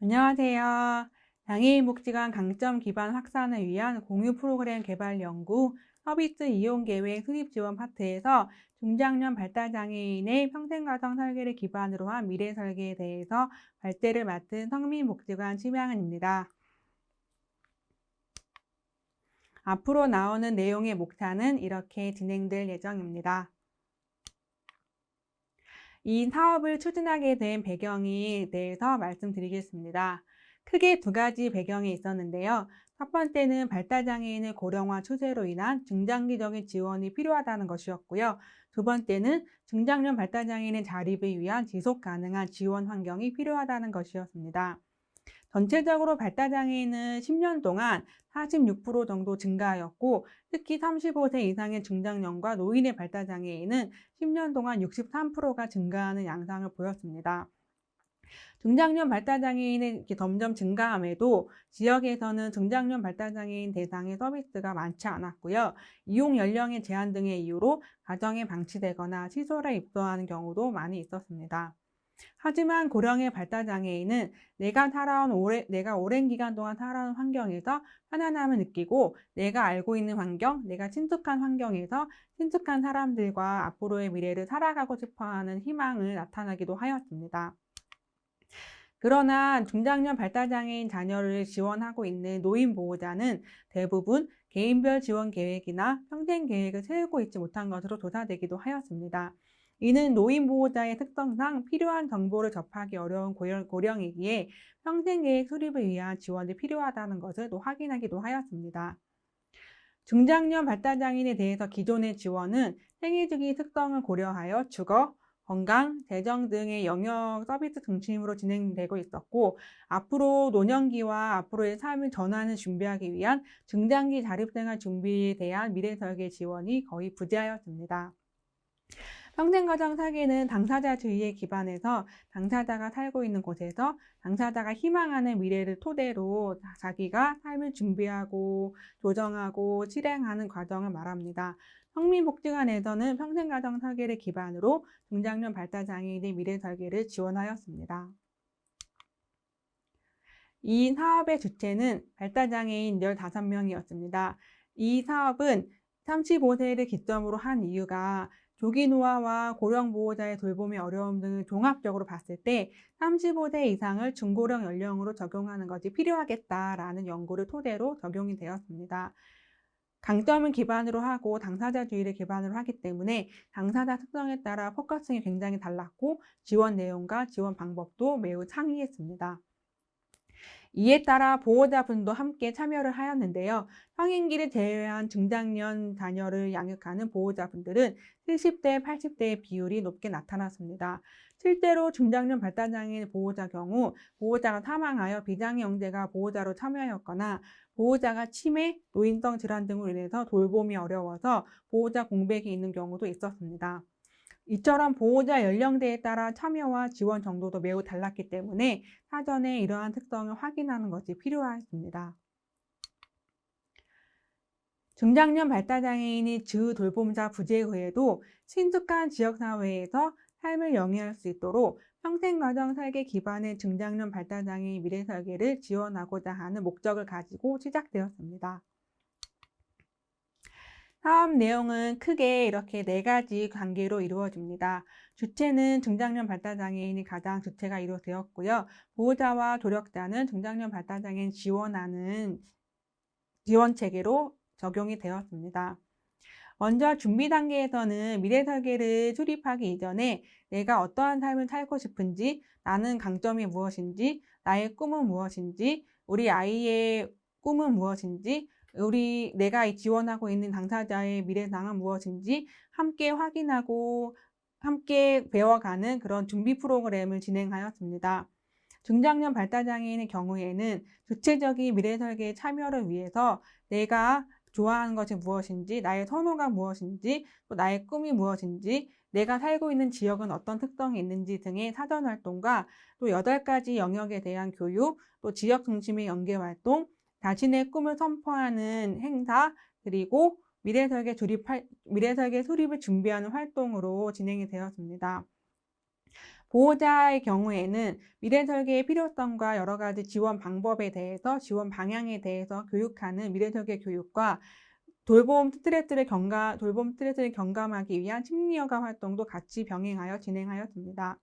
안녕하세요. 장애인 복지관 강점 기반 확산을 위한 공유 프로그램 개발 연구 서비스 이용 계획 수립 지원 파트에서 중장년 발달 장애인의 평생가정 설계를 기반으로 한 미래 설계에 대해서 발제를 맡은 성민복지관 심양은입니다. 앞으로 나오는 내용의 목차는 이렇게 진행될 예정입니다. 이 사업을 추진하게 된 배경에 대해서 말씀드리겠습니다. 크게 두 가지 배경이 있었는데요. 첫 번째는 발달장애인의 고령화 추세로 인한 중장기적인 지원이 필요하다는 것이었고요. 두 번째는 중장년 발달장애인의 자립을 위한 지속 가능한 지원 환경이 필요하다는 것이었습니다. 전체적으로 발달장애인은 10년 동안 46% 정도 증가하였고, 특히 35세 이상의 중장년과 노인의 발달장애인은 10년 동안 63%가 증가하는 양상을 보였습니다. 중장년 발달장애인이 이렇게 점점 증가함에도 지역에서는 중장년 발달장애인 대상의 서비스가 많지 않았고요. 이용 연령의 제한 등의 이유로 가정에 방치되거나 시설에 입소하는 경우도 많이 있었습니다. 하지만 고령의 발달장애인은 내가 오랜 기간 동안 살아온 환경에서 편안함을 느끼고 내가 알고 있는 환경, 내가 친숙한 환경에서 친숙한 사람들과 앞으로의 미래를 살아가고 싶어하는 희망을 나타나기도 하였습니다. 그러나 중장년 발달장애인 자녀를 지원하고 있는 노인 보호자는 대부분 개인별 지원 계획이나 평생 계획을 세우고 있지 못한 것으로 조사되기도 하였습니다. 이는 노인 보호자의 특성상 필요한 정보를 접하기 어려운 고령이기에 평생 계획 수립을 위한 지원이 필요하다는 것을 또 확인하기도 하였습니다. 중장년 발달장애인에 대해서 기존의 지원은 생애주기 특성을 고려하여 주거, 건강, 재정 등의 영역 서비스 중심으로 진행되고 있었고, 앞으로 노년기와 앞으로의 삶의 전환을 준비하기 위한 중장기 자립생활 준비에 대한 미래 설계 지원이 거의 부재하였습니다. 평생가정 설계는 당사자주의에 기반해서 당사자가 살고 있는 곳에서 당사자가 희망하는 미래를 토대로 자기가 삶을 준비하고 조정하고 실행하는 과정을 말합니다. 성민복지관에서는 평생가정 설계를 기반으로 중장년 발달장애인의 미래 설계를 지원하였습니다. 이 사업의 주체는 발달장애인 15명이었습니다. 이 사업은 35세를 기점으로 한 이유가 조기 노화와 고령 보호자의 돌봄의 어려움 등을 종합적으로 봤을 때 35세 이상을 중고령 연령으로 적용하는 것이 필요하겠다라는 연구를 토대로 적용이 되었습니다. 강점을 기반으로 하고 당사자주의를 기반으로 하기 때문에 당사자 특성에 따라 포커싱이 굉장히 달랐고 지원 내용과 지원 방법도 매우 창의했습니다. 이에 따라 보호자분도 함께 참여를 하였는데요. 성인기를 제외한 중장년 자녀를 양육하는 보호자분들은 70대, 80대의 비율이 높게 나타났습니다. 실제로 중장년 발달장애인 보호자 경우 보호자가 사망하여 비장애 형제가 보호자로 참여하였거나 보호자가 치매, 노인성 질환 등으로 인해서 돌봄이 어려워서 보호자 공백이 있는 경우도 있었습니다. 이처럼 보호자 연령대에 따라 참여와 지원 정도도 매우 달랐기 때문에 사전에 이러한 특성을 확인하는 것이 필요하였습니다. 중장년 발달장애인이 주 돌봄자 부재 후에도 친숙한 지역사회에서 삶을 영위할 수 있도록 평생가정 설계 기반의 중장년 발달장애인 미래 설계를 지원하고자 하는 목적을 가지고 시작되었습니다. 사업 내용은 크게 이렇게 4가지 단계로 이루어집니다. 주체는 중장년 발달장애인이 가장 주체가 이루어되었고요. 보호자와 조력자는 중장년 발달장애인 지원하는 지원 체계로 적용이 되었습니다. 먼저 준비 단계에서는 미래 설계를 수립하기 이전에 내가 어떠한 삶을 살고 싶은지, 나는 강점이 무엇인지, 나의 꿈은 무엇인지, 우리 아이의 꿈은 무엇인지, 내가 지원하고 있는 당사자의 미래상은 무엇인지 함께 확인하고 함께 배워가는 그런 준비 프로그램을 진행하였습니다. 중장년 발달장애인의 경우에는 주체적인 미래 설계에 참여를 위해서 내가 좋아하는 것이 무엇인지, 나의 선호가 무엇인지, 또 나의 꿈이 무엇인지, 내가 살고 있는 지역은 어떤 특성이 있는지 등의 사전 활동과 또 8가지 영역에 대한 교육, 또 지역 중심의 연계 활동, 자신의 꿈을 선포하는 행사, 그리고 미래 설계 수립을 준비하는 활동으로 진행이 되었습니다. 보호자의 경우에는 미래 설계의 필요성과 여러 가지 지원 방법에 대해서, 지원 방향에 대해서 교육하는 미래 설계 교육과 돌봄 스트레스를 경감하기 위한 심리여가 활동도 같이 병행하여 진행하였습니다.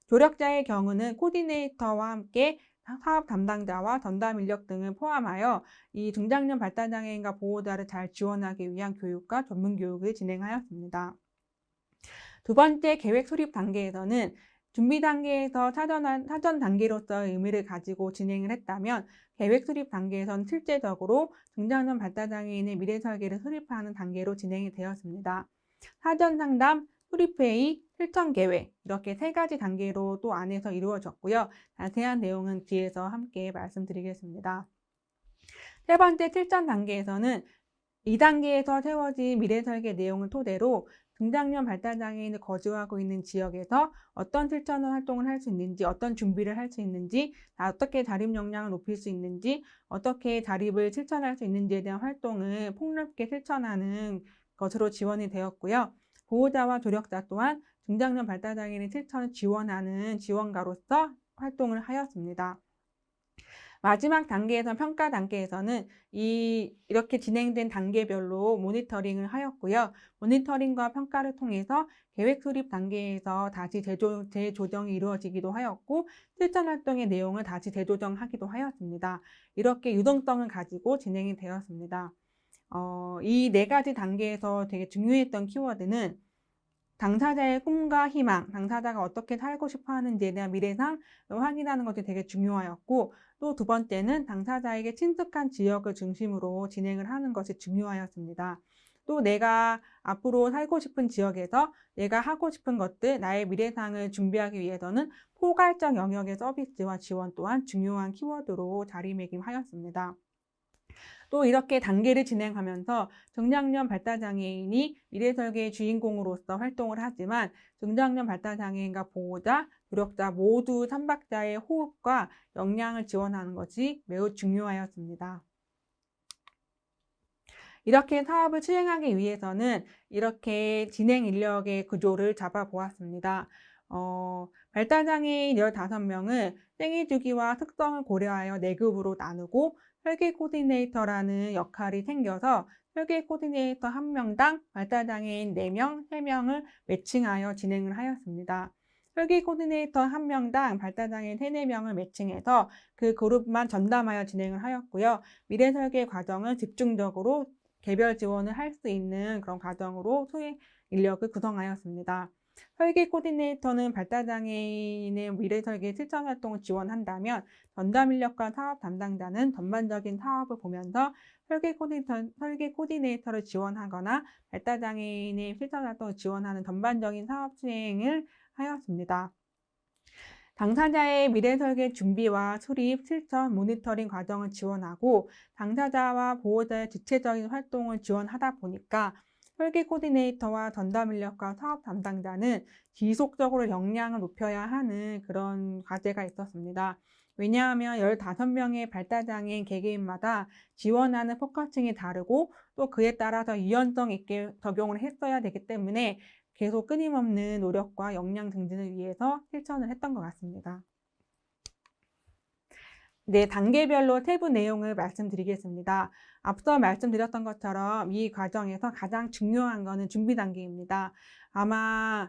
조력자의 경우는 코디네이터와 함께 사업 담당자와 전담 인력 등을 포함하여 이 중장년 발달장애인과 보호자를 잘 지원하기 위한 교육과 전문 교육을 진행하였습니다. 두 번째, 계획 수립 단계에서는 준비 단계에서 사전 단계로서의 의미를 가지고 진행을 했다면, 계획 수립 단계에서는 실제적으로 중장년 발달장애인의 미래 설계를 수립하는 단계로 진행이 되었습니다. 사전 상담, 수립회의, 실천 계획, 이렇게 세 가지 단계로 또 안에서 이루어졌고요. 자세한 내용은 뒤에서 함께 말씀드리겠습니다. 세 번째, 실천 단계에서는 2단계에서 세워진 미래 설계 내용을 토대로 중장년 발달장애인이 거주하고 있는 지역에서 어떤 실천 활동을 할 수 있는지, 어떤 준비를 할 수 있는지, 어떻게 자립 역량을 높일 수 있는지, 어떻게 자립을 실천할 수 있는지에 대한 활동을 폭넓게 실천하는 것으로 지원이 되었고요. 보호자와 조력자 또한 중장년 발달장애인의 실천을 지원하는 지원가로서 활동을 하였습니다. 마지막 단계에서 평가 단계에서는 이렇게 진행된 단계별로 모니터링을 하였고요. 모니터링과 평가를 통해서 계획 수립 단계에서 다시 재조정이 이루어지기도 하였고, 실천 활동의 내용을 다시 재조정하기도 하였습니다. 이렇게 유동성을 가지고 진행이 되었습니다. 이 네 가지 단계에서 되게 중요했던 키워드는 당사자의 꿈과 희망, 당사자가 어떻게 살고 싶어 하는지에 대한 미래상을 확인하는 것이 되게 중요하였고, 또 두 번째는 당사자에게 친숙한 지역을 중심으로 진행을 하는 것이 중요하였습니다. 또 내가 앞으로 살고 싶은 지역에서 내가 하고 싶은 것들, 나의 미래상을 준비하기 위해서는 포괄적 영역의 서비스와 지원 또한 중요한 키워드로 자리매김하였습니다. 또 이렇게 단계를 진행하면서 중장년 발달장애인이 미래설계의 주인공으로서 활동을 하지만, 중장년 발달장애인과 보호자, 조력자 모두 3박자의 호흡과 역량을 지원하는 것이 매우 중요하였습니다. 이렇게 사업을 수행하기 위해서는 이렇게 진행 인력의 구조를 잡아보았습니다. 발달장애인 15명을 생애 주기와 특성을 고려하여 4급으로 나누고 설계 코디네이터라는 역할이 생겨서 설계 코디네이터 1명당 발달장애인 4명, 3명을 매칭하여 진행을 하였습니다. 설계 코디네이터 1명당 발달장애인 3, 4명을 매칭해서 그 그룹만 전담하여 진행을 하였고요. 미래 설계 과정을 집중적으로 개별 지원을 할 수 있는 그런 과정으로 수행 인력을 구성하였습니다. 설계 코디네이터는 발달장애인의 미래 설계 실천 활동을 지원한다면, 전담 인력과 사업 담당자는 전반적인 사업을 보면서 설계 코디네이터를 지원하거나 발달장애인의 실천 활동을 지원하는 전반적인 사업 수행을 하였습니다. 당사자의 미래 설계 준비와 수립, 실천, 모니터링 과정을 지원하고 당사자와 보호자의 주체적인 활동을 지원하다 보니까 설계 코디네이터와 전담 인력과 사업 담당자는 지속적으로 역량을 높여야 하는 그런 과제가 있었습니다. 왜냐하면 15명의 발달장애인 개개인마다 지원하는 포커싱이 다르고 또 그에 따라서 유연성 있게 적용을 했어야 되기 때문에 계속 끊임없는 노력과 역량 증진을 위해서 실천을 했던 것 같습니다. 네, 단계별로 세부 내용을 말씀드리겠습니다. 앞서 말씀드렸던 것처럼 이 과정에서 가장 중요한 것은 준비 단계입니다. 아마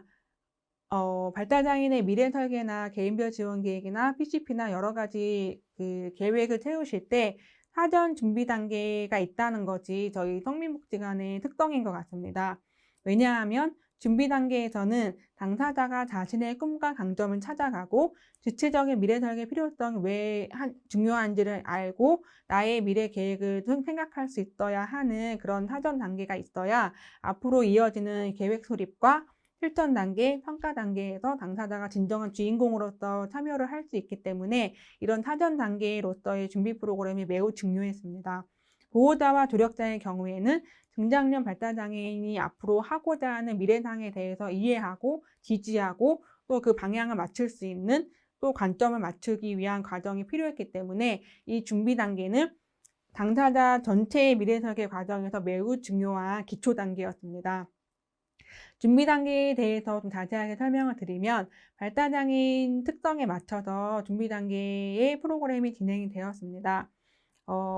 발달장애인의 미래 설계나 개인별 지원 계획이나 PCP나 여러 가지 그 계획을 세우실 때 사전 준비 단계가 있다는 것이 저희 성민복지관의 특성인 것 같습니다. 왜냐하면 준비 단계에서는 당사자가 자신의 꿈과 강점을 찾아가고 주체적인 미래 설계 필요성이 왜 중요한지를 알고 나의 미래 계획을 생각할 수 있어야 하는 그런 사전 단계가 있어야 앞으로 이어지는 계획 수립과 실천 단계, 평가 단계에서 당사자가 진정한 주인공으로서 참여를 할 수 있기 때문에 이런 사전 단계로서의 준비 프로그램이 매우 중요했습니다. 보호자와 조력자의 경우에는 중장년 발달장애인이 앞으로 하고자 하는 미래상에 대해서 이해하고 지지하고 또 그 방향을 맞출 수 있는 또 관점을 맞추기 위한 과정이 필요했기 때문에 이 준비 단계는 당사자 전체의 미래 설계 과정에서 매우 중요한 기초 단계였습니다. 준비 단계에 대해서 좀 자세하게 설명을 드리면 발달장애인 특성에 맞춰서 준비 단계의 프로그램이 진행이 되었습니다.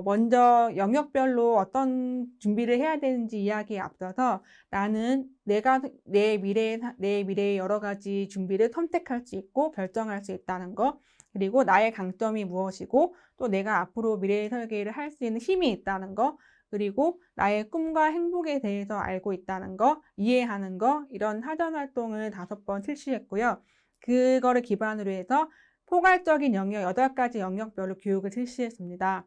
먼저 영역별로 어떤 준비를 해야 되는지 이야기에 앞서서 나는 내가 내 미래의 여러 가지 준비를 선택할 수 있고 결정할 수 있다는 거, 그리고 나의 강점이 무엇이고 또 내가 앞으로 미래의 설계를 할 수 있는 힘이 있다는 거, 그리고 나의 꿈과 행복에 대해서 알고 있다는 거, 이해하는 거, 이런 사전 활동을 5번 실시했고요. 그거를 기반으로 해서 포괄적인 영역 8가지 영역별로 교육을 실시했습니다.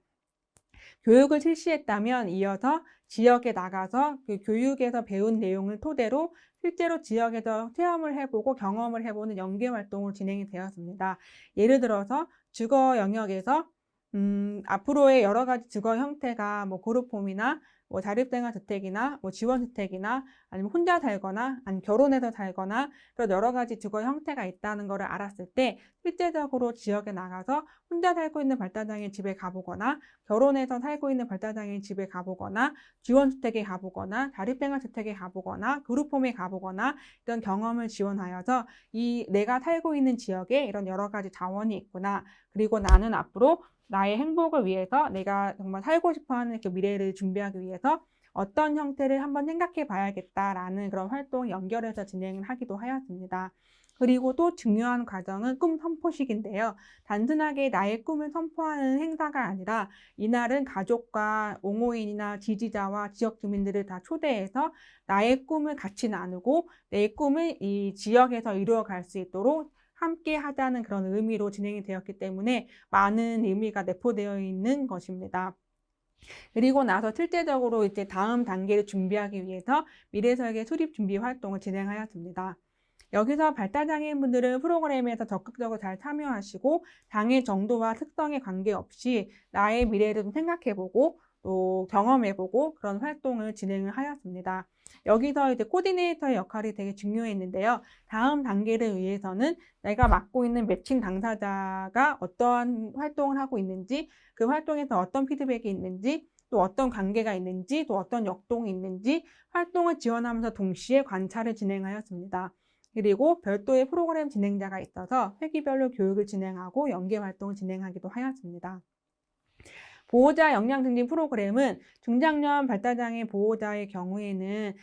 교육을 실시했다면 이어서 지역에 나가서 그 교육에서 배운 내용을 토대로 실제로 지역에서 체험을 해보고 경험을 해보는 연계 활동으로 진행이 되었습니다. 예를 들어서 주거 영역에서 앞으로의 여러 가지 주거 형태가 뭐 그룹홈이나 뭐 자립생활주택이나 뭐 지원주택이나 아니면 혼자 살거나 아니면 결혼해서 살거나 그런 여러 가지 주거 형태가 있다는 것을 알았을 때 실제적으로 지역에 나가서 혼자 살고 있는 발달장애인 집에 가보거나 결혼해서 살고 있는 발달장애인 집에 가보거나 지원주택에 가보거나 자립생활주택에 가보거나 그룹홈에 가보거나 이런 경험을 지원하여서 내가 살고 있는 지역에 이런 여러 가지 자원이 있구나. 그리고 나는 앞으로 나의 행복을 위해서 내가 정말 살고 싶어하는 그 미래를 준비하기 위해서 어떤 형태를 한번 생각해 봐야겠다라는 그런 활동을 연결해서 진행을 하기도 하였습니다. 그리고 또 중요한 과정은 꿈 선포식인데요. 단순하게 나의 꿈을 선포하는 행사가 아니라 이날은 가족과 옹호인이나 지지자와 지역 주민들을 다 초대해서 나의 꿈을 같이 나누고 내 꿈을 이 지역에서 이루어갈 수 있도록 함께 하자는 그런 의미로 진행이 되었기 때문에 많은 의미가 내포되어 있는 것입니다. 그리고 나서 실제적으로 이제 다음 단계를 준비하기 위해서 미래설계 수립 준비 활동을 진행하였습니다. 여기서 발달장애인분들은 프로그램에서 적극적으로 잘 참여하시고 장애 정도와 특성에 관계없이 나의 미래를 좀 생각해보고 또 경험해보고 그런 활동을 진행을 하였습니다. 여기서 이제 코디네이터의 역할이 되게 중요했는데요. 다음 단계를 위해서는 내가 맡고 있는 매칭 당사자가 어떠한 활동을 하고 있는지, 그 활동에서 어떤 피드백이 있는지, 또 어떤 관계가 있는지, 또 어떤 역동이 있는지 활동을 지원하면서 동시에 관찰을 진행하였습니다. 그리고 별도의 프로그램 진행자가 있어서 회기별로 교육을 진행하고 연계 활동을 진행하기도 하였습니다. 보호자 역량 증진 프로그램은 중장년 발달장애 보호자의 경우에는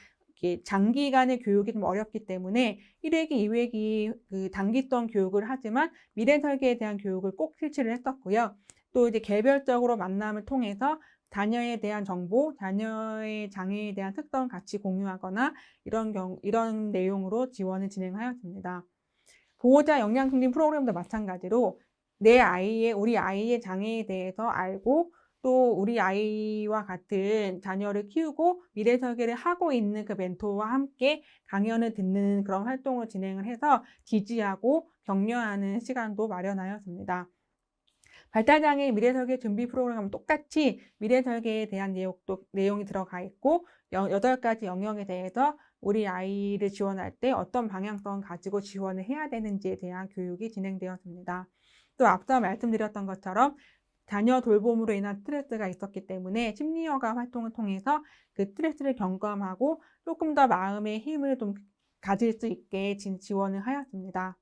장기간의 교육이 좀 어렵기 때문에 1회기, 2회기 그 단기성 교육을 하지만 미래 설계에 대한 교육을 꼭 실시를 했었고요. 또 이제 개별적으로 만남을 통해서 자녀에 대한 정보, 자녀의 장애에 대한 특성 같이 공유하거나 이런 내용으로 지원을 진행하였습니다. 보호자 역량 증진 프로그램도 마찬가지로 우리 아이의 장애에 대해서 알고 또 우리 아이와 같은 자녀를 키우고 미래 설계를 하고 있는 그 멘토와 함께 강연을 듣는 그런 활동을 진행을 해서 지지하고 격려하는 시간도 마련하였습니다. 발달장애 미래설계 준비 프로그램은 똑같이 미래설계에 대한 내용이 들어가 있고 8가지 영역에 대해서 우리 아이를 지원할 때 어떤 방향성 가지고 지원을 해야 되는지에 대한 교육이 진행되었습니다. 또 앞서 말씀드렸던 것처럼 자녀 돌봄으로 인한 스트레스가 있었기 때문에 심리여가 활동을 통해서 그 스트레스를 경감하고 조금 더 마음의 힘을 좀 가질 수 있게 지원을 하였습니다.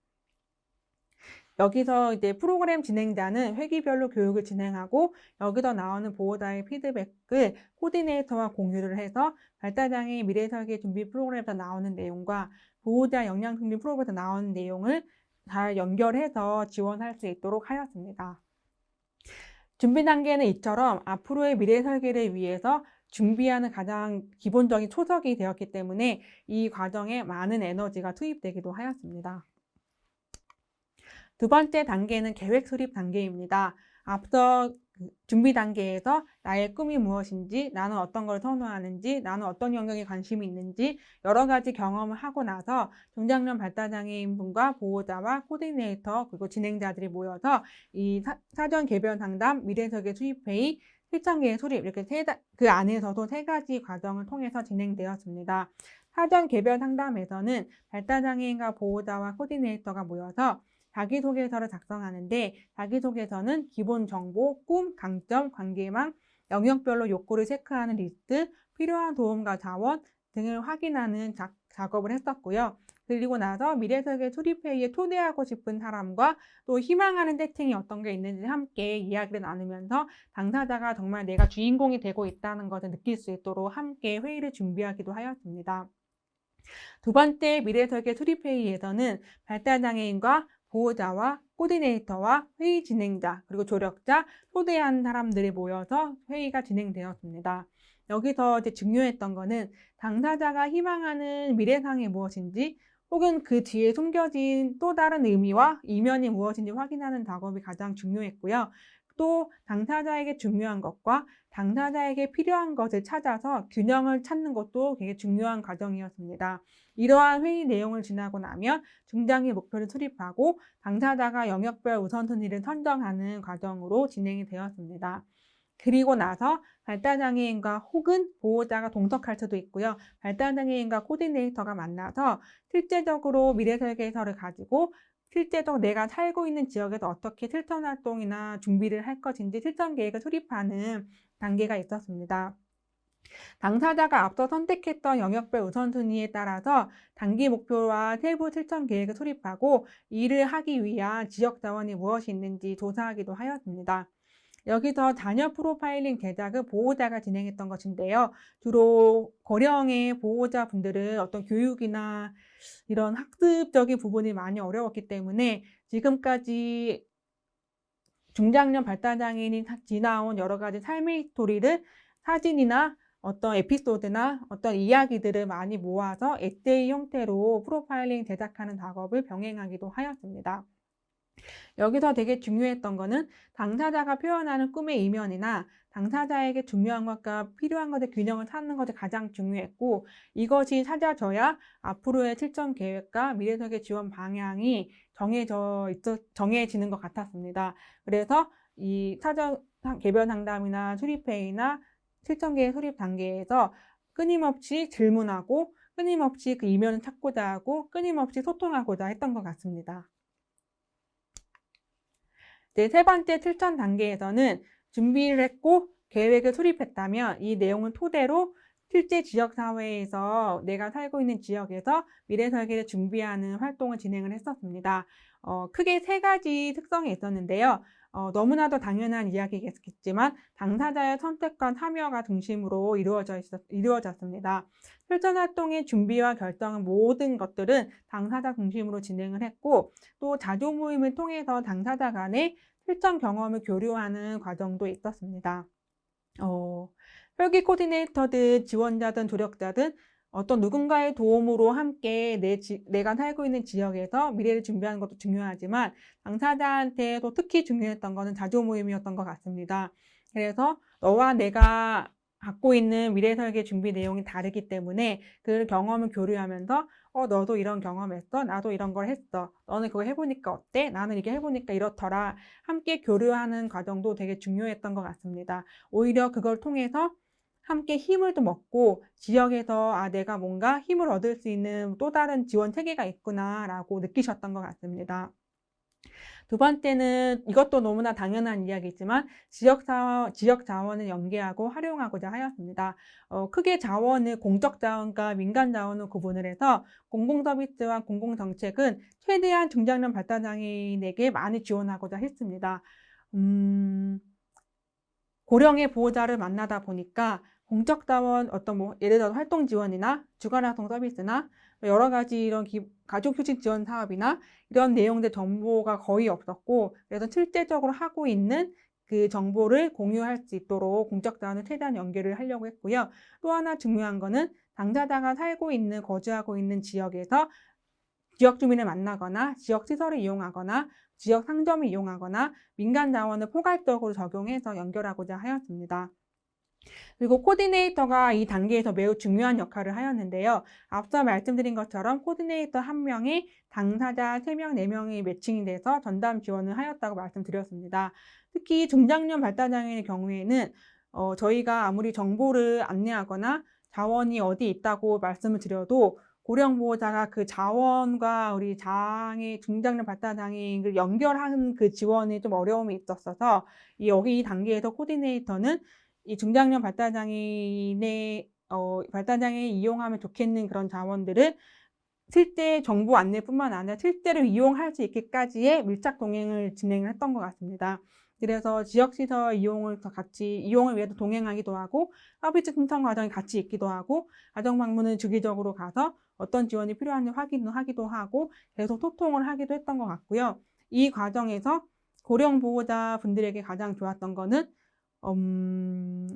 여기서 이제 프로그램 진행자는 회기별로 교육을 진행하고 여기서 나오는 보호자의 피드백을 코디네이터와 공유를 해서 발달장애 미래설계 준비 프로그램에서 나오는 내용과 보호자 역량 증진 프로그램에서 나오는 내용을 잘 연결해서 지원할 수 있도록 하였습니다. 준비 단계는 이처럼 앞으로의 미래 설계를 위해서 준비하는 가장 기본적인 초석이 되었기 때문에 이 과정에 많은 에너지가 투입되기도 하였습니다. 두 번째 단계는 계획 수립 단계입니다. 앞서 준비 단계에서 나의 꿈이 무엇인지, 나는 어떤 걸 선호하는지, 나는 어떤 영역에 관심이 있는지 여러 가지 경험을 하고 나서 중장년 발달장애인분과 보호자와 코디네이터 그리고 진행자들이 모여서 이 사전 개별 상담, 미래설계 수립회의, 실천계획 수립 이렇게 그 안에서도 3가지 과정을 통해서 진행되었습니다. 사전 개별 상담에서는 발달장애인과 보호자와 코디네이터가 모여서 자기소개서를 작성하는데 자기소개서는 기본 정보, 꿈, 강점, 관계망, 영역별로 욕구를 체크하는 리스트, 필요한 도움과 자원 등을 확인하는 작업을 했었고요. 그리고 나서 미래설계 수립회의에 초대하고 싶은 사람과 또 희망하는 세팅이 어떤 게 있는지 함께 이야기를 나누면서 당사자가 정말 내가 주인공이 되고 있다는 것을 느낄 수 있도록 함께 회의를 준비하기도 하였습니다. 두 번째 미래설계 수립회의에서는 발달장애인과 보호자와 코디네이터와 회의 진행자 그리고 조력자 초대한 사람들이 모여서 회의가 진행되었습니다. 여기서 이제 중요했던 거는 당사자가 희망하는 미래상이 무엇인지 혹은 그 뒤에 숨겨진 또 다른 의미와 이면이 무엇인지 확인하는 작업이 가장 중요했고요. 또 당사자에게 중요한 것과 당사자에게 필요한 것을 찾아서 균형을 찾는 것도 되게 중요한 과정이었습니다. 이러한 회의 내용을 지나고 나면 중장기 목표를 수립하고 당사자가 영역별 우선순위를 선정하는 과정으로 진행이 되었습니다. 그리고 나서 발달장애인과 혹은 보호자가 동석할 수도 있고요. 발달장애인과 코디네이터가 만나서 실제적으로 미래설계서를 가지고 실제적 내가 살고 있는 지역에서 어떻게 실천 활동이나 준비를 할 것인지 실천 계획을 수립하는 단계가 있었습니다. 당사자가 앞서 선택했던 영역별 우선순위에 따라서 단기 목표와 세부 실천 계획을 수립하고 이를 하기 위한 지역 자원이 무엇이 있는지 조사하기도 하였습니다. 여기서 자녀 프로파일링 제작을 보호자가 진행했던 것인데요. 주로 고령의 보호자분들은 어떤 교육이나 이런 학습적인 부분이 많이 어려웠기 때문에 지금까지 중장년 발달장애인이 지나온 여러 가지 삶의 스토리를 사진이나 어떤 에피소드나 어떤 이야기들을 많이 모아서 에세이 형태로 프로파일링 제작하는 작업을 병행하기도 하였습니다. 여기서 되게 중요했던 거는 당사자가 표현하는 꿈의 이면이나 당사자에게 중요한 것과 필요한 것의 균형을 찾는 것이 가장 중요했고 이것이 찾아져야 앞으로의 실천 계획과 미래설계 지원 방향이 정해지는 것 같았습니다. 그래서 이 사전 개별 상담이나 수립회의나 실천 계획 수립 단계에서 끊임없이 질문하고 끊임없이 그 이면을 찾고자 하고 끊임없이 소통하고자 했던 것 같습니다. 이제 세 번째 실천 단계에서는 준비를 했고 계획을 수립했다면 이 내용을 토대로 실제 지역사회에서 내가 살고 있는 지역에서 미래설계를 준비하는 활동을 진행을 했었습니다. 크게 세 가지 특성이 있었는데요. 너무나도 당연한 이야기겠지만 당사자의 선택과 참여가 중심으로 이루어졌습니다. 실천 활동의 준비와 결정은 모든 것들은 당사자 중심으로 진행을 했고 또 자조 모임을 통해서 당사자 간의 실천 경험을 교류하는 과정도 있었습니다. 설계 코디네이터든 지원자든 조력자든 어떤 누군가의 도움으로 함께 내가 살고 있는 지역에서 미래를 준비하는 것도 중요하지만 당사자한테도 특히 중요했던 것은 자조 모임이었던 것 같습니다. 그래서 너와 내가 갖고 있는 미래 설계 준비 내용이 다르기 때문에 그 경험을 교류하면서 너도 이런 경험했어? 나도 이런 걸 했어. 너는 그거 해보니까 어때? 나는 이게 해보니까 이렇더라. 함께 교류하는 과정도 되게 중요했던 것 같습니다. 오히려 그걸 통해서 함께 힘을 또 먹고 지역에서 내가 뭔가 힘을 얻을 수 있는 또 다른 지원 체계가 있구나 라고 느끼셨던 것 같습니다. 두 번째는 이것도 너무나 당연한 이야기지만 지역 자원을 연계하고 활용하고자 하였습니다. 크게 자원을 공적 자원과 민간 자원을 구분을 해서 공공서비스와 공공정책은 최대한 중장년 발달장애인에게 많이 지원하고자 했습니다. 고령의 보호자를 만나다 보니까 공적 자원 예를 들어 활동 지원이나 주간활동 서비스나 여러 가지 이런 가족휴직 지원 사업이나 이런 내용들 정보가 거의 없었고 그래서 실제적으로 하고 있는 그 정보를 공유할 수 있도록 공적 자원을 최대한 연계를 하려고 했고요. 또 하나 중요한 거는 당사자가 거주하고 있는 지역에서 지역 주민을 만나거나 지역 시설을 이용하거나 지역 상점을 이용하거나 민간 자원을 포괄적으로 적용해서 연결하고자 하였습니다. 그리고 코디네이터가 이 단계에서 매우 중요한 역할을 하였는데요. 앞서 말씀드린 것처럼 코디네이터 1명에 당사자 3명, 4명이 매칭이 돼서 전담 지원을 하였다고 말씀드렸습니다. 특히 중장년 발달장애인의 경우에는 저희가 아무리 정보를 안내하거나 자원이 어디 있다고 말씀을 드려도 고령보호자가 그 자원과 우리 중장년 발달장애인을 연결하는 그 지원이 좀 어려움이 있었어서 여기 이 단계에서 코디네이터는 이 중장년 발달장애인의 발달장애인 이용하면 좋겠는 그런 자원들을 실제 정보 안내뿐만 아니라 실제로 이용할 수 있게까지의 밀착 동행을 진행을 했던 것 같습니다. 그래서 지역시설 이용을 위해서 동행하기도 하고, 서비스 신청 과정이 같이 있기도 하고, 가정 방문을 주기적으로 가서 어떤 지원이 필요한지 확인하기도 하고, 계속 소통을 하기도 했던 것 같고요. 이 과정에서 고령 보호자 분들에게 가장 좋았던 거는 어떤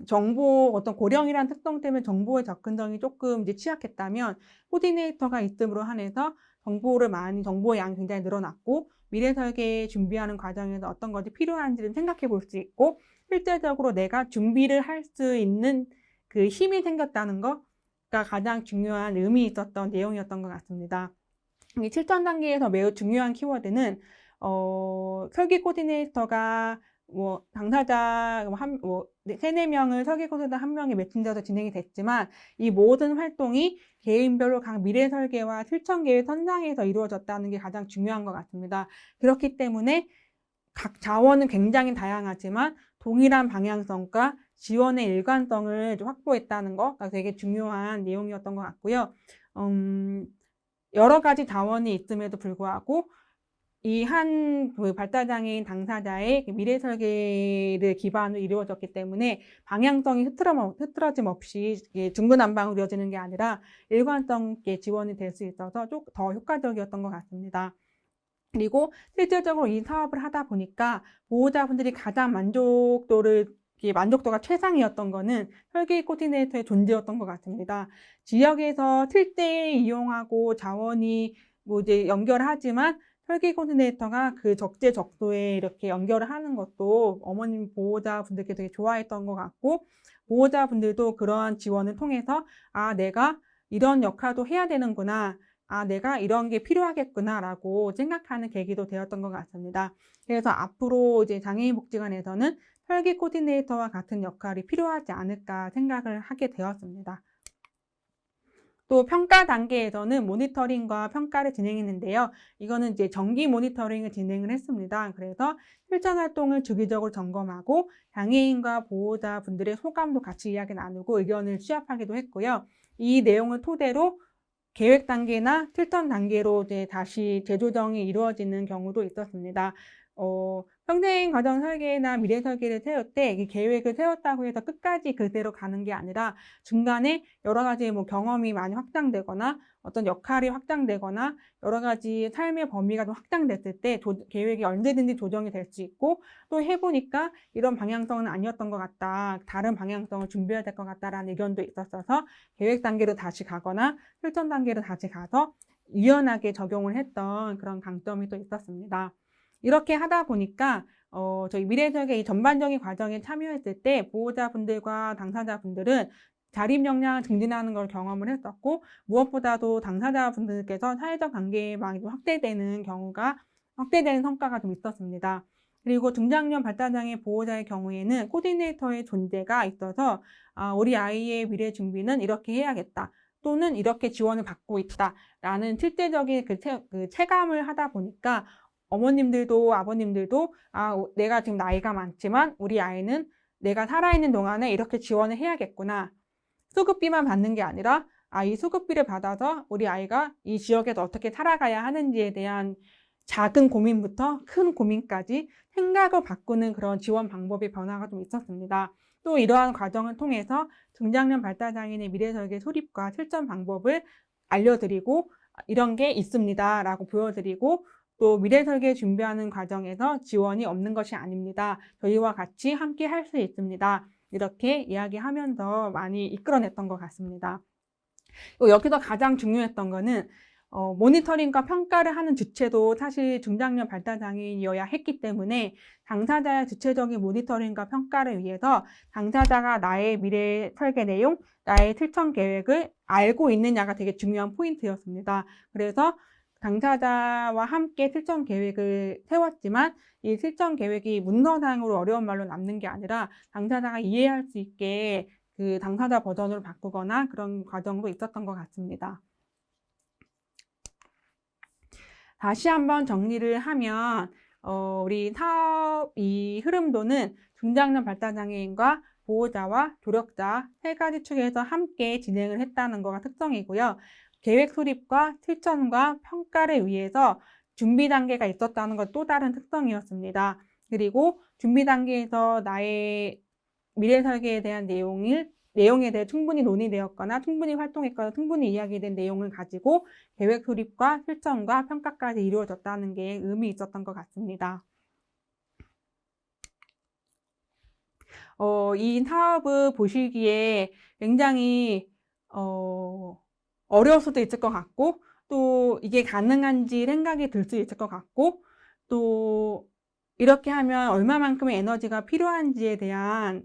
고령이라는 특성 때문에 정보의 접근성이 조금 이제 취약했다면, 코디네이터가 있음으로 한해서 정보의 양이 굉장히 늘어났고, 미래 설계 준비하는 과정에서 어떤 것이 필요한지를 생각해 볼 수 있고, 실제적으로 내가 준비를 할 수 있는 그 힘이 생겼다는 것가 가장 중요한 의미 있었던 내용이었던 것 같습니다. 이 7천 단계에서 매우 중요한 키워드는 설계 코디네이터가 당사자 3-4명을 설계 코디네이터 1명이 매칭되어서 진행이 됐지만, 이 모든 활동이 개인별로 각 미래 설계와 실천 계획 선상에서 이루어졌다는 게 가장 중요한 것 같습니다. 그렇기 때문에 각 자원은 굉장히 다양하지만 동일한 방향성과 지원의 일관성을 확보했다는 거가 되게 중요한 내용이었던 것 같고요. 여러 가지 자원이 있음에도 불구하고 이 발달장애인 당사자의 미래 설계를 기반으로 이루어졌기 때문에 방향성이 흐트러짐 없이 중구난방으로 이루어지는 게 아니라 일관성 있게 지원이 될 수 있어서 좀 더 효과적이었던 것 같습니다. 그리고 실질적으로 이 사업을 하다 보니까 보호자분들이 가장 만족도가 최상이었던 거는 설계 코디네이터의 존재였던 것 같습니다. 지역에서 실제 이용하고 자원이 이제 연결하지만 설계 코디네이터가 그 적재적소에 이렇게 연결을 하는 것도 어머님 보호자분들께 되게 좋아했던 것 같고, 보호자분들도 그러한 지원을 통해서 내가 이런 역할도 해야 되는구나, 내가 이런 게 필요하겠구나라고 생각하는 계기도 되었던 것 같습니다. 그래서 앞으로 이제 장애인복지관에서는 설계 코디네이터와 같은 역할이 필요하지 않을까 생각을 하게 되었습니다. 또 평가 단계에서는 모니터링과 평가를 진행했는데요. 이거는 이제 정기 모니터링을 진행을 했습니다. 그래서 실천 활동을 주기적으로 점검하고 장애인과 보호자분들의 소감도 같이 이야기 나누고 의견을 취합하기도 했고요. 이 내용을 토대로 계획 단계나 실천 단계로 이제 다시 재조정이 이루어지는 경우도 있었습니다. 평생 가정 설계나 미래 설계를 세울 때 이 계획을 세웠다고 해서 끝까지 그대로 가는 게 아니라 중간에 여러 가지 경험이 많이 확장되거나 어떤 역할이 확장되거나 여러 가지 삶의 범위가 좀 확장됐을 때 계획이 언제든지 조정이 될 수 있고, 또 해보니까 이런 방향성은 아니었던 것 같다, 다른 방향성을 준비해야 될 것 같다라는 의견도 있었어서 계획 단계로 다시 가거나 실천 단계로 다시 가서 유연하게 적용을 했던 그런 강점이 또 있었습니다. 이렇게 하다 보니까 저희 미래설계 이 전반적인 과정에 참여했을 때 보호자분들과 당사자분들은 자립 역량을 증진하는 걸 경험을 했었고, 무엇보다도 당사자분들께서 사회적 관계망이 좀 확대되는 성과가 좀 있었습니다. 그리고 중장년 발달장애 보호자의 경우에는 코디네이터의 존재가 있어서 우리 아이의 미래 준비는 이렇게 해야겠다, 또는 이렇게 지원을 받고 있다라는 실제적인 그 체감을 하다 보니까 어머님들도 아버님들도 내가 지금 나이가 많지만 우리 아이는 내가 살아있는 동안에 이렇게 지원을 해야겠구나. 수급비만 받는 게 아니라 이 수급비를 받아서 우리 아이가 이 지역에서 어떻게 살아가야 하는지에 대한 작은 고민부터 큰 고민까지 생각을 바꾸는 그런 지원 방법의 변화가 좀 있었습니다. 또 이러한 과정을 통해서 중장년 발달장애인의 미래설계 수립과 실천 방법을 알려드리고 이런 게 있습니다 라고 보여드리고, 또 미래 설계 준비하는 과정에서 지원이 없는 것이 아닙니다, 저희와 같이 함께 할 수 있습니다, 이렇게 이야기하면서 많이 이끌어냈던 것 같습니다. 여기서 가장 중요했던 거는 모니터링과 평가를 하는 주체도 사실 중장년 발달장애인이어야 했기 때문에 당사자의 주체적인 모니터링과 평가를 위해서 당사자가 나의 미래 설계 내용, 나의 실천 계획을 알고 있느냐가 되게 중요한 포인트였습니다. 그래서 당사자와 함께 실천 계획을 세웠지만 이 실천 계획이 문서상으로 어려운 말로 남는 게 아니라 당사자가 이해할 수 있게 그 당사자 버전으로 바꾸거나 그런 과정도 있었던 것 같습니다. 다시 한번 정리를 하면 우리 사업 이 흐름도는 중장년 발달장애인과 보호자와 조력자 세 가지 축에서 함께 진행을 했다는 거가 특성이고요. 계획 수립과 실천과 평가를 위해서 준비 단계가 있었다는 것 또 다른 특성이었습니다. 그리고 준비 단계에서 나의 미래 설계에 대한 내용에 대해 충분히 논의되었거나 충분히 활동했거나 충분히 이야기된 내용을 가지고 계획 수립과 실천과 평가까지 이루어졌다는 게 의미 있었던 것 같습니다. 이 사업을 보시기에 굉장히 어려울 수도 있을 것 같고 또 이게 가능한지 생각이 들 수 있을 것 같고 또 이렇게 하면 얼마만큼의 에너지가 필요한지에 대한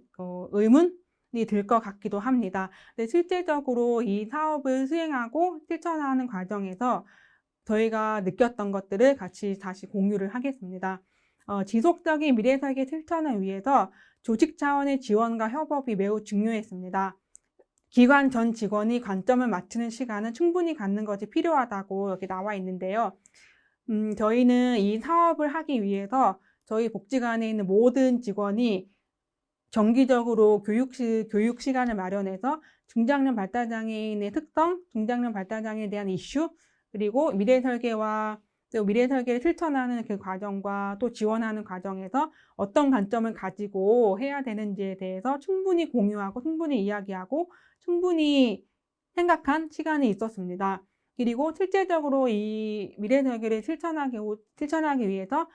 의문이 들 것 같기도 합니다. 근데 실질적으로 이 사업을 수행하고 실천하는 과정에서 저희가 느꼈던 것들을 같이 다시 공유를 하겠습니다. 지속적인 미래 설계 실천을 위해서 조직 차원의 지원과 협업이 매우 중요했습니다. 기관 전 직원이 관점을 맞추는 시간은 충분히 갖는 것이 필요하다고 여기 나와 있는데요. 저희는 이 사업을 하기 위해서 저희 복지관에 있는 모든 직원이 정기적으로 교육 시간을 마련해서 중장년 발달장애인의 특성, 중장년 발달장애에 대한 이슈, 그리고 미래 설계와 또 미래 설계를 실천하는 그 과정과 또 지원하는 과정에서 어떤 관점을 가지고 해야 되는지에 대해서 충분히 공유하고 충분히 이야기하고 충분히 생각한 시간이 있었습니다. 그리고 실제적으로 이 미래 설계를 실천하기 위해서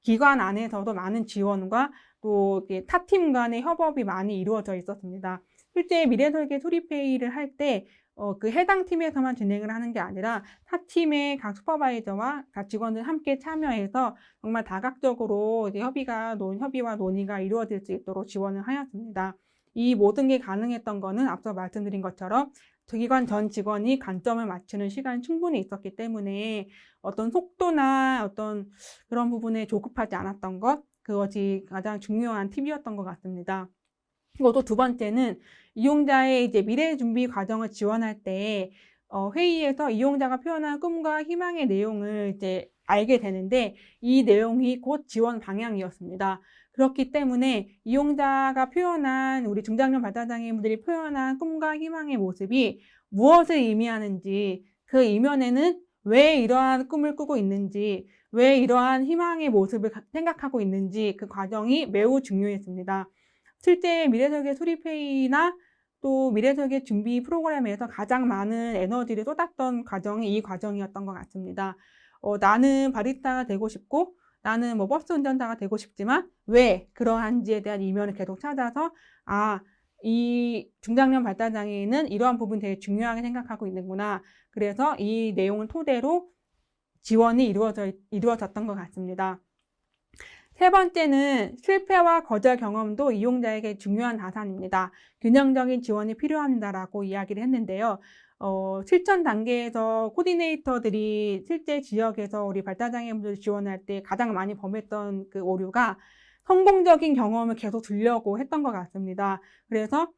기관 안에서도 많은 지원과 또 타 팀 간의 협업이 많이 이루어져 있었습니다. 실제 미래 설계 수립회의를 할 때 그 해당 팀에서만 진행을 하는 게 아니라 타 팀의 각 슈퍼바이저와 각 직원들 함께 참여해서 정말 다각적으로 이제 협의와 논의가 이루어질 수 있도록 지원을 하였습니다. 이 모든 게 가능했던 거는 앞서 말씀드린 것처럼 기관 전 직원이 관점을 맞추는 시간이 충분히 있었기 때문에 어떤 속도나 어떤 그런 부분에 조급하지 않았던 것, 그것이 가장 중요한 팁이었던 것 같습니다. 그리고 또 두 번째는 이용자의 이제 미래 준비 과정을 지원할 때 회의에서 이용자가 표현한 꿈과 희망의 내용을 이제 알게 되는데 이 내용이 곧 지원 방향이었습니다. 그렇기 때문에 이용자가 표현한 우리 중장년 발달장애인분들이 표현한 꿈과 희망의 모습이 무엇을 의미하는지 그 이면에는 왜 이러한 꿈을 꾸고 있는지 왜 이러한 희망의 모습을 생각하고 있는지 그 과정이 매우 중요했습니다. 실제 미래설계 수립회의나 또 미래설계 준비 프로그램에서 가장 많은 에너지를 쏟았던 과정이 이 과정이었던 것 같습니다. 나는 바리스타가 되고 싶고 나는 뭐 버스 운전자가 되고 싶지만 왜 그러한지에 대한 이면을 계속 찾아서 이 중장년 발달장애인은 이러한 부분 되게 중요하게 생각하고 있는구나. 그래서 이 내용을 토대로 지원이 이루어졌던 것 같습니다. 세 번째는 실패와 거절 경험도 이용자에게 중요한 자산입니다. 균형적인 지원이 필요합니다라고 이야기를 했는데요. 실천 단계에서 코디네이터들이 실제 지역에서 우리 발달장애인분들 지원할 때 가장 많이 범했던 그 오류가 성공적인 경험을 계속 주려고 했던 것 같습니다. 그래서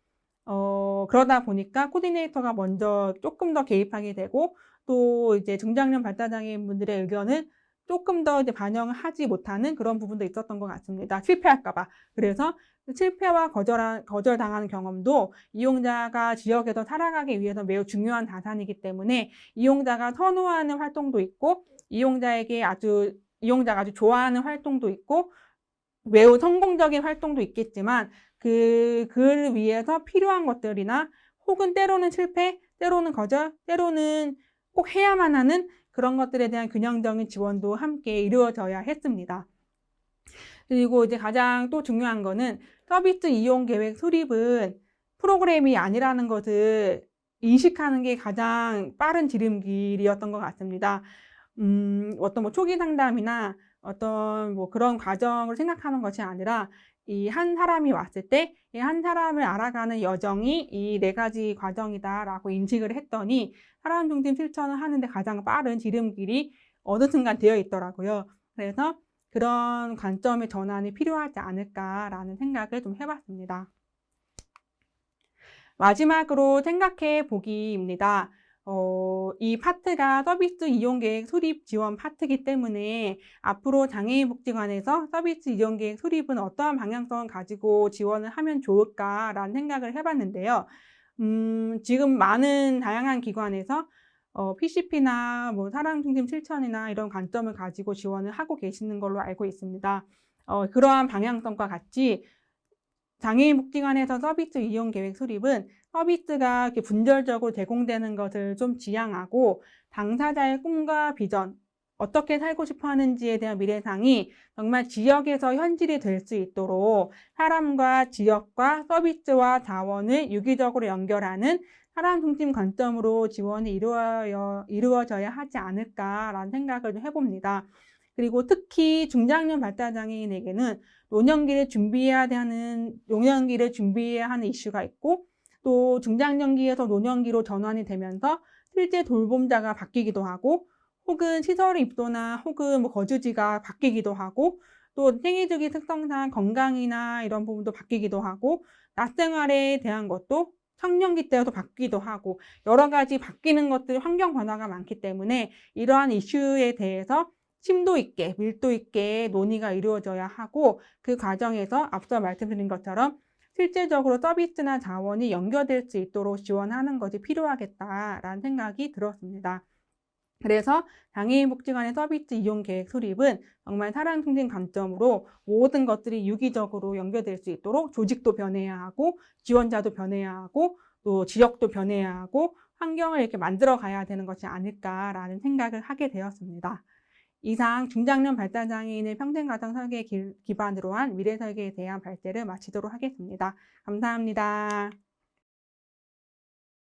그러다 보니까 코디네이터가 먼저 조금 더 개입하게 되고 또 이제 중장년 발달장애인분들의 의견을 조금 더 이제 반영을 하지 못하는 그런 부분도 있었던 것 같습니다. 실패할까 봐. 그래서 실패와 거절당하는 경험도 이용자가 지역에서 살아가기 위해서 매우 중요한 자산이기 때문에 이용자가 선호하는 활동도 있고 이용자가 아주 좋아하는 활동도 있고 매우 성공적인 활동도 있겠지만 그를 위해서 필요한 것들이나 혹은 때로는 실패, 때로는 거절, 때로는 꼭 해야만 하는 그런 것들에 대한 균형적인 지원도 함께 이루어져야 했습니다. 그리고 이제 가장 또 중요한 거는 서비스 이용 계획 수립은 프로그램이 아니라는 것을 인식하는 게 가장 빠른 지름길이었던 것 같습니다. 어떤 뭐 초기 상담이나 어떤 뭐 그런 과정을 생각하는 것이 아니라 이 한 사람이 왔을 때 이 한 사람을 알아가는 여정이 이 4가지 과정이다라고 인식을 했더니 사람 중심 실천을 하는데 가장 빠른 지름길이 어느 순간 되어 있더라고요. 그래서 그런 관점의 전환이 필요하지 않을까라는 생각을 좀 해봤습니다. 마지막으로 생각해 보기입니다. 이 파트가 서비스 이용계획 수립 지원 파트이기 때문에 앞으로 장애인복지관에서 서비스 이용계획 수립은 어떠한 방향성을 가지고 지원을 하면 좋을까라는 생각을 해봤는데요. 지금 많은 다양한 기관에서 PCP나 뭐 사랑중심 실천이나 이런 관점을 가지고 지원을 하고 계시는 걸로 알고 있습니다. 그러한 방향성과 같이 장애인복지관에서 서비스 이용 계획 수립은 서비스가 이렇게 분절적으로 제공되는 것을 좀 지향하고 당사자의 꿈과 비전, 어떻게 살고 싶어 하는지에 대한 미래상이 정말 지역에서 현실이 될 수 있도록 사람과 지역과 서비스와 자원을 유기적으로 연결하는 사람 중심 관점으로 지원이 이루어져야 하지 않을까라는 생각을 해봅니다. 그리고 특히 중장년 발달장애인에게는 노년기를 준비해야 하는 이슈가 있고, 또 중장년기에서 노년기로 전환이 되면서 실제 돌봄자가 바뀌기도 하고, 혹은 시설 입소나 혹은 뭐 거주지가 바뀌기도 하고, 또 생애주기 특성상 건강이나 이런 부분도 바뀌기도 하고, 낮 생활에 대한 것도 청년기 때도 바뀌기도 하고, 여러 가지 바뀌는 것들, 환경 변화가 많기 때문에 이러한 이슈에 대해서 심도 있게, 밀도 있게 논의가 이루어져야 하고, 그 과정에서 앞서 말씀드린 것처럼 실질적으로 서비스나 자원이 연결될 수 있도록 지원하는 것이 필요하겠다라는 생각이 들었습니다. 그래서 장애인복지관의 서비스 이용 계획 수립은 정말 사람 중심 관점으로 모든 것들이 유기적으로 연결될 수 있도록 조직도 변해야 하고, 지원자도 변해야 하고, 또 지역도 변해야 하고, 환경을 이렇게 만들어 가야 되는 것이 아닐까라는 생각을 하게 되었습니다. 이상 중장년 발달장애인의 평생가정 설계 기반으로 한 미래설계에 대한 발제를 마치도록 하겠습니다. 감사합니다.